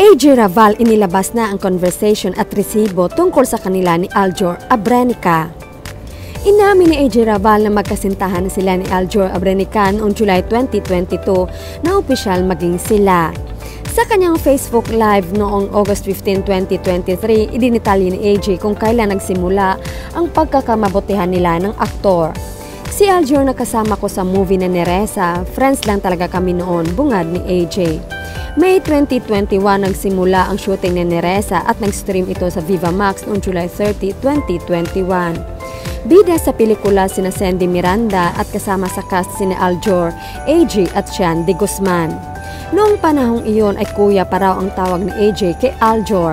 AJ Raval inilabas na ang conversation at resibo tungkol sa kanila ni Aljor Abrenica. Inamin ni AJ Raval na magkasintahan na sila ni Aljor Abrenica noong July 2022 na opisyal maging sila. Sa kanyang Facebook Live noong August 15, 2023, idinitalye ni AJ kung kailan nagsimula ang pagkakamabutihan nila ng aktor. Si Aljor nakasama ko sa movie na Nereza, friends lang talaga kami noon, bungad ni AJ. May 2021 nagsimula ang shooting ni Nereza at nag-stream ito sa Viva Max noong July 30, 2021. Bida sa pelikula sina Sandy Miranda at kasama sa cast sina Aljor, AJ at Sean de Guzman. Noong panahong iyon ay kuya pa raw ang tawag ni AJ kay Aljor.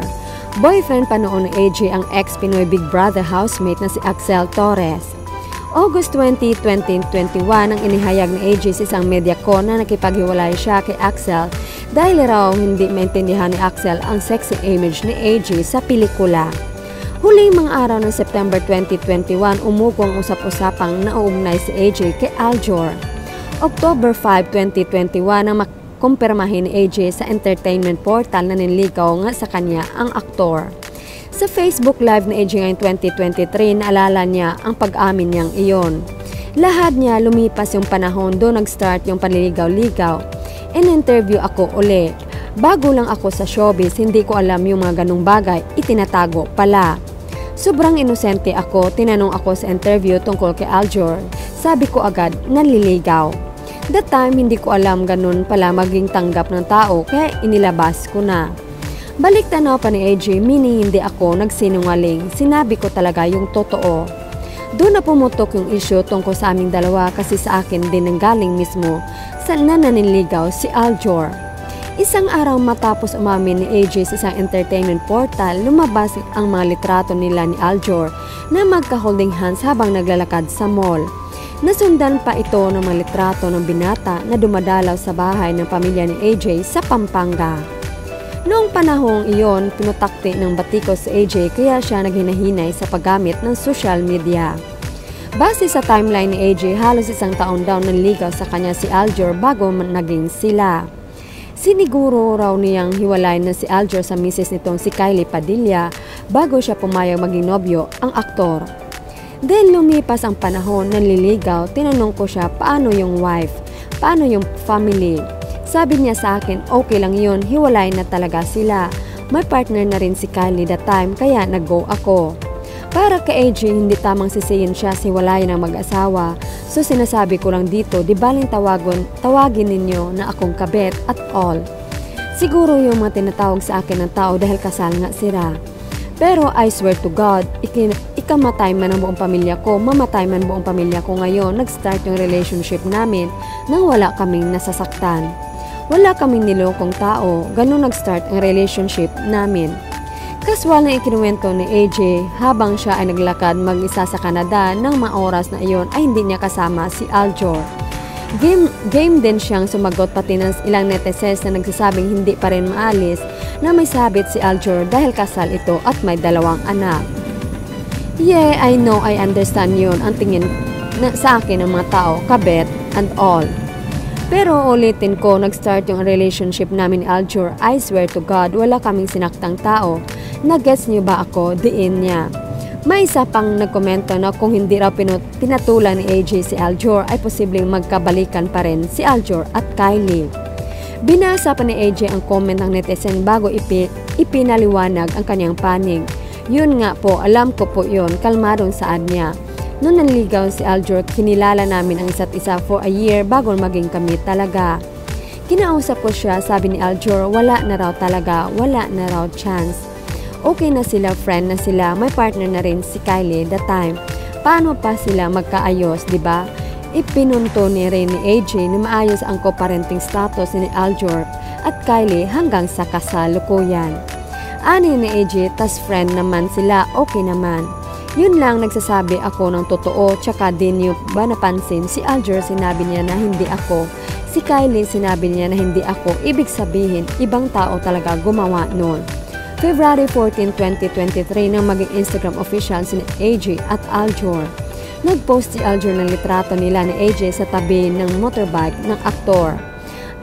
Boyfriend pa noon ni AJ ang ex-Pinoy Big Brother housemate na si Axel Torres. August 20, 2021 ang inihayag ni AJ sa isang medyakon na nakipaghiwalay siya kay Axel dahil raw hindi maintindihan ni Axel ang sexy image ni AJ sa pelikula. Huling mga araw ng September 2021, umuko ang usap-usapang nauugnay si AJ kay Aljor. October 5, 2021 nang makumpirmahin ni AJ sa entertainment portal na niligaw nga sa kanya ang aktor. Sa Facebook Live ni AJ ngayong 2023, naalala niya ang pag-amin niyang iyon. Lahat niya lumipas yung panahon doon nag-start yung panliligaw-ligaw. In-interview ako uli. Bago lang ako sa showbiz, hindi ko alam yung mga ganong bagay, itinatago pala. Sobrang inosente ako, tinanong ako sa interview tungkol kay Aljor. Sabi ko agad, nanliligaw. That time, hindi ko alam ganun pala maging tanggap ng tao, kaya inilabas ko na. Balik tanaw pa ni AJ, hindi ako nagsinungaling. Sinabi ko talaga yung totoo. Doon na pumutok yung issue tungkol sa aming dalawa kasi sa akin din nanggaling mismo sa nananiligaw si Aljor. Isang araw matapos umamin ni AJ sa isang entertainment portal, lumabas ang mga litrato nila ni Aljor na magka-holding hands habang naglalakad sa mall. Nasundan pa ito ng mga litrato ng binata na dumadalaw sa bahay ng pamilya ni AJ sa Pampanga. Noong panahong iyon, pinutakti ng batikos si AJ kaya siya naghinahinay sa paggamit ng social media. Base sa timeline ni AJ, halos isang taon daw nanligaw sa kanya si Aljor bago naging sila. Siniguro raw niyang hiwalay na si Aljor sa misis nitong si Kylie Padilla bago siya pumayag maging nobyo ang aktor. Then lumipas ang panahon, nanliligaw, tinanong ko siya paano yung wife, paano yung family. Sabi niya sa akin, okay lang yun, hiwalay na talaga sila. May partner na rin si Kylie that time, kaya nag-go ako. Para kay AJ, hindi tamang sisiyin siya sa hiwalayan ng mag-asawa. So sinasabi ko lang dito, di baling tawagin ninyo na akong kabet at all. Siguro yung mga tinatawag sa akin ng tao dahil kasal nga sila. Pero I swear to God, ikamatay man ang buong pamilya ko, mamatay man buong pamilya ko ngayon, nag-start yung relationship namin nang wala kaming nasasaktan. Wala kaming nilokong tao, ganun nag-start ang relationship namin. Kaswal na ikinuwento ni AJ habang siya ay naglakad mag-isa sa Canada nang mga oras na iyon ay hindi niya kasama si Aljor. Game din siyang sumagot pati ng ilang netizens na nagsasabing hindi pa rin maalis na may sabit si Aljor dahil kasal ito at may 2 anak. Yeah, I know, I understand yun ang tingin sa akin ng mga tao, kabet and all. Pero ulitin ko, nag-start yung relationship namin ni Aljor. I swear to God, wala kaming sinaktang tao. Nag-gets niyo ba ako? Diin niya. May isa pang nagkomento na kung hindi raw pinatulan ni AJ si Aljor ay posibleng magkabalikan pa rin si Aljor at Kylie. Binasa pa ni AJ ang comment ng netizen bago ipinaliwanag ang kanyang panig. Yun nga po, alam ko po yun, kalmadong saad niya. Noong nanligaw si Aljor, kinilala namin ang isa't isa for a year bago maging kami talaga. Kinausap ko siya, sabi ni Aljor, wala na raw talaga, wala na raw chance. Okay na sila, friend na sila, may partner na rin si Kylie that time. Paano pa sila magkaayos, di ba? Ipinunto ni rin ni AJ na maayos ang co-parenting status ni Aljor at Kylie hanggang sa kasalukuyan. Ani ni AJ, tas friend naman sila, okay naman. Yun lang, nagsasabi ako ng totoo, tsaka din yung ba napansin, si Aljor sinabi niya na hindi ako, si Kylie sinabi niya na hindi ako, ibig sabihin, ibang tao talaga gumawa noon. February 14, 2023 nang maging Instagram official si AJ at Aljor. Nag-post si Aljor ng litrato nila ni AJ sa tabi ng motorbike ng aktor.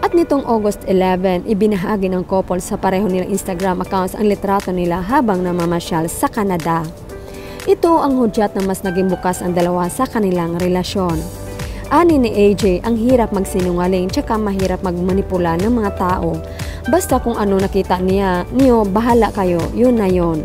At nitong August 11, ibinahagi ng couple sa pareho nilang Instagram accounts ang litrato nila habang namamasyal sa Canada. Ito ang hudyat na mas naging bukas ang dalawa sa kanilang relasyon. Ani ni AJ, ang hirap magsinungaling tsaka mahirap magmanipula ng mga tao. Basta kung ano nakita niyo, bahala kayo, yun na yun.